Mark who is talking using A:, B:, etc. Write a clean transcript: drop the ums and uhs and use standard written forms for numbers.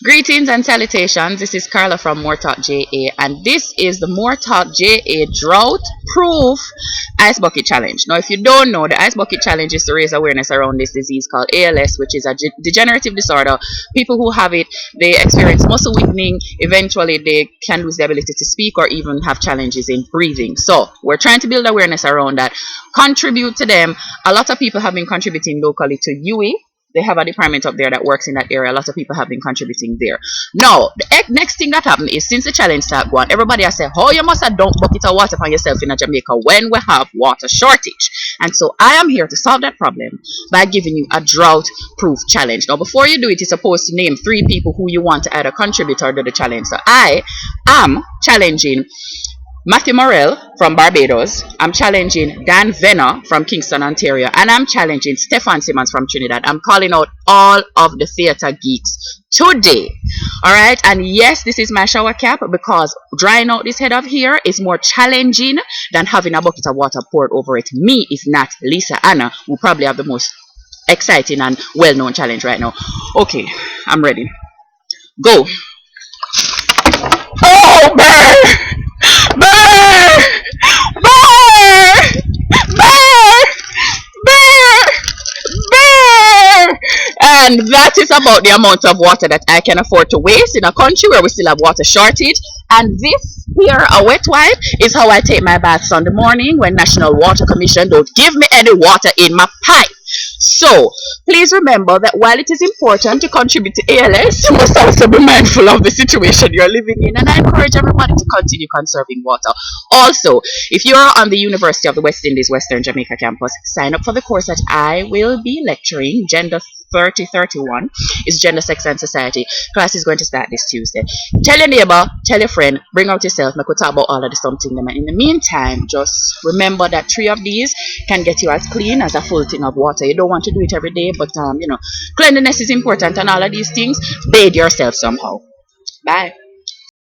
A: Greetings and salutations. This is Carla from MooreTalkJa, and this is the MooreTalkJa Drought Proof Ice Bucket Challenge. Now, if you don't know, the Ice Bucket Challenge is to raise awareness around this disease called ALS, which is a degenerative disorder. People who have it, they experience muscle weakening. Eventually, they can lose the ability to speak or even have challenges in breathing. So, we're trying to build awareness around that, contribute to them. A lot of people have been contributing locally to UWI. They have a department up there that works in that area. A lot of people have been contributing there. Now, the next thing that happened is since the challenge started going, everybody has said, oh, you must have dumped bucket of water on yourself in Jamaica when we have water shortage. And so I am here to solve that problem by giving you a drought-proof challenge. Now, before you do it, you're supposed to name 3 people who you want to either contribute or do the challenge. So I am challenging Matthew Morrell from Barbados. I'm challenging Dan Venner from Kingston, Ontario. And I'm challenging Stefan Simmons from Trinidad. I'm calling out all of the theater geeks today. Alright? And yes, this is my shower cap because drying out this head up here is more challenging than having a bucket of water poured over it. Me, if not Lisa Anna, who probably have the most exciting and well-known challenge right now. Okay, I'm ready. Go. Oh, man! Burr! Burr! Burr! Burr! Burr! And that is about the amount of water that I can afford to waste in a country where we still have water shortage. And this here, a wet wipe, is how I take my baths on the morning when National Water Commission don't give me any water in my pipe. So, please remember that while it is important to contribute to ALS, you must also be mindful of the situation you're living in. And I encourage everybody to continue conserving water. Also, if you're on the University of the West Indies, Western Jamaica campus, sign up for the course that I will be lecturing, Gender 3031. It's Gender, Sex and Society. Class is going to start this Tuesday. Tell your neighbor, tell your friend, bring out yourself, and we talk about all of the something. And in the meantime, just remember that 3 of these can get you as clean as a full thing of water. You don't want to do it every day, but cleanliness is important and all of these things. Bathe yourself somehow. Bye.